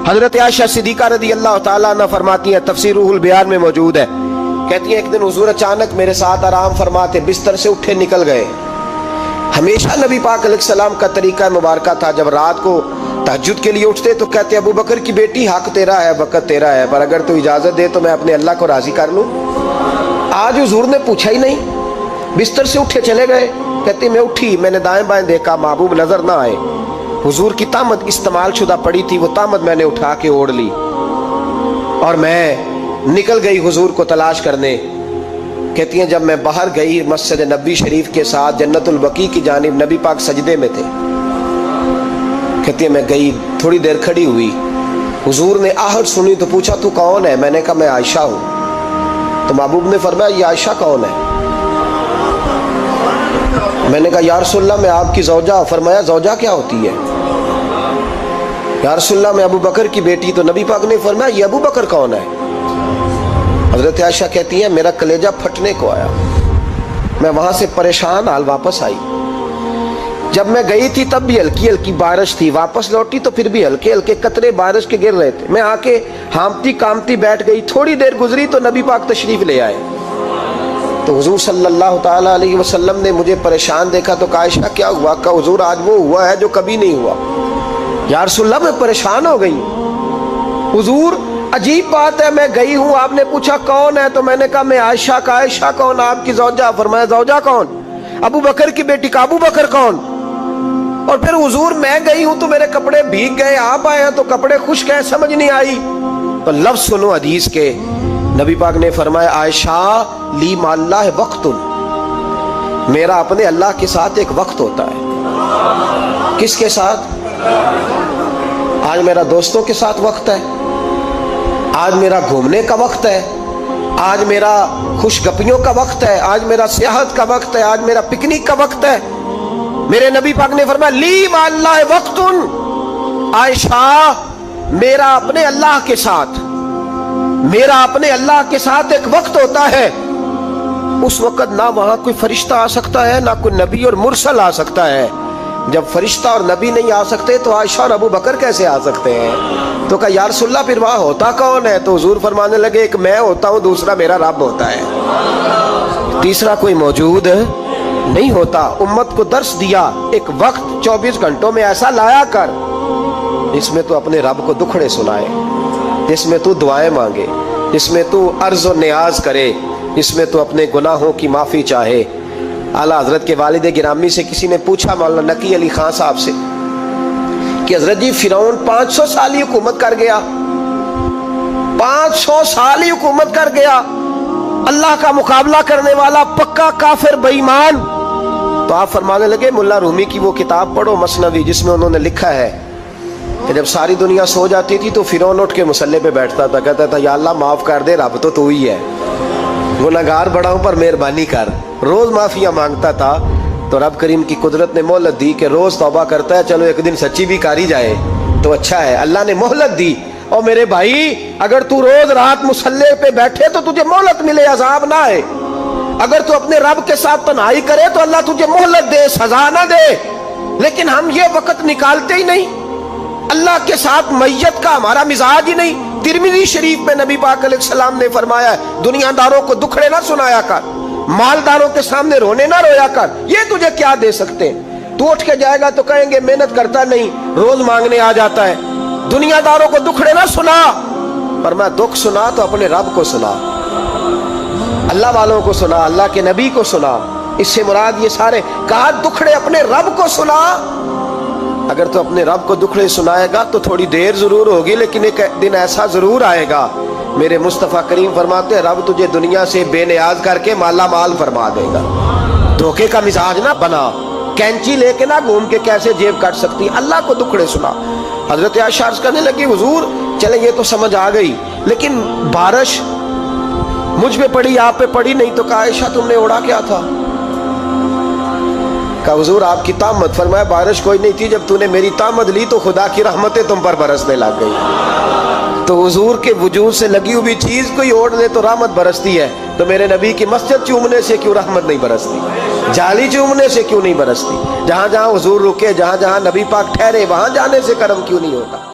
حضرت عائشہ صدیقہ رضی اللہ تعالیٰ عنہ فرماتی ہیں، تفسیر روح البیان میں موجود ہے، کہتی ہیں ایک دن حضور اچانک میرے ساتھ آرام فرماتے بستر سے اٹھے نکل گئے۔ ہمیشہ نبی پاک علیہ السلام کا طریقہ مبارکہ تھا، جب رات کو تہجد کے لیے اٹھتے تو کہتے ابو بکر کی بیٹی حق تیرا ہے، وقت تیرا ہے، پر اگر تو اجازت دے تو میں اپنے اللہ کو راضی کر لوں۔ آج حضور نے پوچھا ہی نہیں، بستر سے اٹھے چلے گئے۔ کہتے میں اٹھی، میں نے دائیں بائیں دیکھا، محبوب نظر نہ آئے۔ حضور کی طامت استعمال شدہ پڑی تھی، وہ طامت میں نے اٹھا کے اوڑھ لی اور میں نکل گئی حضور کو تلاش کرنے۔ کہتی ہیں جب میں باہر گئی مسجد نبی شریف کے ساتھ جنت البقیع کی جانب، نبی پاک سجدے میں تھے۔ کہتی ہیں میں گئی، تھوڑی دیر کھڑی ہوئی، حضور نے آہٹ سنی تو پوچھا تو کون ہے؟ میں نے کہا میں عائشہ ہوں۔ تو محبوب نے فرمایا یہ عائشہ کون ہے؟ میں نے کہا یا رسول اللہ میں آپ کی زوجہ۔ فرمایا زوجہ کیا ہوتی ہے؟ یا رسول اللہ میں ابو بکر کی بیٹی۔ تو نبی پاک نے فرمایا یہ ابو بکر کون ہے؟ حضرت عائشہ کہتی ہیں میرا کلیجہ پھٹنے کو آیا، میں وہاں سے پریشان حال واپس آئی۔ جب میں گئی تھی تب بھی ہلکی ہلکی بارش تھی، واپس لوٹی تو پھر بھی ہلکے ہلکے قطرے بارش کے گر رہے تھے۔ میں آ کے ہامتی کامتی بیٹھ گئی، تھوڑی دیر گزری تو نبی پاک تشریف لے آئے۔ تو حضور صلی اللہ تعالیٰ علیہ وسلم نے مجھے پریشان دیکھا تو کہا عائشہ کیا ہوا؟ کہا حضور آج وہ ہوا ہے جو کبھی نہیں ہوا۔ یا رسول اللہ میں پریشان ہو گئی۔ حضور عجیب بات ہے، میں گئی ہوں، آپ نے پوچھا کون ہے تو میں نے کہا میں عائشہ کا۔ عائشہ کون؟ آپ کی زوجہ۔ فرمایا زوجہ کون؟ ابو بکر کی بیٹی کا۔ ابو بکر کون؟ اور پھر حضور میں گئی ہوں تو میرے کپڑے بھیگ گئے، آپ آئے ہیں تو کپڑے خشک ہیں، سمجھ نہیں آئی۔ تو لفظ سنو حدیث کے، نبی پاک نے فرمایا عائشہ لی مع اللہ وقت، میرا اپنے اللہ کے ساتھ ایک وقت ہوتا ہے۔ کس کے ساتھ؟ آج میرا دوستوں کے ساتھ وقت ہے، آج میرا گھومنے کا وقت ہے، آج میرا خوش گپیوں کا وقت ہے، آج میرا سیاحت کا وقت ہے، آج میرا پکنک کا وقت ہے۔ میرے نبی پاک نے فرمایا لی مع اللہ وقت، عائشہ میرا اپنے اللہ کے ساتھ، میرا اپنے اللہ کے ساتھ ایک وقت ہوتا ہے۔ اس وقت نہ وہاں کوئی فرشتہ آ سکتا ہے، نہ کوئی نبی اور مرسل آ سکتا ہے۔ جب فرشتہ اور نبی نہیں آ سکتے تو عائشہ اور ابو بکر کیسے آ سکتے ہیں؟ تو کہا یا رسول اللہ پھر وہاں ہوتا کون ہے؟ تو حضور فرمانے لگے ایک میں ہوتا ہوں، دوسرا میرا رب ہوتا ہے، تیسرا کوئی موجود نہیں ہوتا۔ امت کو درس دیا ایک وقت 24 گھنٹوں میں ایسا لایا کر جس میں تو اپنے رب کو دکھڑے سنائے، جس میں تو دعائیں مانگے، جس میں تو عرض و نیاز کرے، جس میں تو اپنے گناہوں کی معافی چاہے۔ اعلیٰ حضرت کے والد گرامی سے کسی نے پوچھا مولانا نقی علی خان صاحب سے کہ حضرت جی فرعون 500 سال ہی حکومت کر گیا، 500 سال ہی حکومت کر گیا، اللہ کا مقابلہ کرنے والا پکا کافر بے ایمان۔ تو آپ فرمانے لگے ملا رومی کی وہ کتاب پڑھو مثنوی، جس میں انہوں نے لکھا ہے کہ جب ساری دنیا سو جاتی تھی تو فرعون اٹھ کے مصلے پہ بیٹھتا تھا، کہتا تھا یا اللہ معاف کر دے، رب تو ہی ہے، گناہگار بڑا ہوں پر مہربانی کر۔ روز معافیاں مانگتا تھا تو رب کریم کی قدرت نے مہلت دی کہ روز توبہ کرتا ہے، چلو ایک دن سچی بھی کاری جائے تو اچھا ہے۔ اللہ نے مہلت دی، اور میرے بھائی اگر تو روز رات مصلے پہ بیٹھے تو تجھے مہلت ملے، عذاب نہ آئے۔ اگر تو اپنے رب کے ساتھ تنہائی کرے تو اللہ تجھے مہلت دے، سزا نہ دے۔ لیکن ہم یہ وقت نکالتے ہی نہیں، اللہ کے ساتھ میت کا ہمارا مزاج ہی نہیں۔ ترمذی شریف میں نبی پاک علیہ السلام نے فرمایا دنیا داروں کو دکھڑے نہ سنایا کر، مالداروں کے سامنے رونے نہ رویا کر، یہ تجھے کیا دے سکتے ہیں؟ تو اٹھ کے جائے گا تو کہیں گے محنت کرتا نہیں، روز مانگنے آ جاتا ہے۔ دنیا داروں کو دکھڑے نہ سنا، پر میں دکھ سنا تو اپنے رب کو سنا، اللہ والوں کو سنا، اللہ کے نبی کو سنا۔ اس سے مراد یہ سارے کہا دکھڑے اپنے رب کو سنا۔ اگر تو اپنے رب کو دکھڑے سنائے گا تو تھوڑی دیر ضرور ہوگی، لیکن ایک دن ایسا ضرور آئے گا، میرے مصطفیٰ کریم فرماتے ہیں رب تجھے دنیا سے بے نیاز کر کے مالا مال فرما دے گا۔ دھوکے کا مزاج نہ بنا، کینچی لے کے نہ گھوم کے کیسے جیب کاٹ سکتی، اللہ کو دکھڑے سنا۔ حضرت عائشہ عرض کرنے لگی حضور چلے یہ تو سمجھ آ گئی، لیکن بارش مجھ پہ پڑی آپ پہ پڑی نہیں، تو کہا عائشہ تم نے اوڑا کیا تھا؟ کہا حضور آپ کی طامت۔ فرمایا بارش کوئی نہیں تھی، جب تو نے میری طامت لی تو خدا کی رحمتیں تم پر برسنے لگ گئی۔ تو حضور کے وجود سے لگی ہوئی چیز کوئی اوڑ لے تو رحمت برستی ہے، تو میرے نبی کی مسجد چومنے سے کیوں رحمت نہیں برستی؟ جالی چومنے سے کیوں نہیں برستی؟ جہاں جہاں حضور رکے، جہاں جہاں نبی پاک ٹھہرے، وہاں جانے سے کرم کیوں نہیں ہوتا؟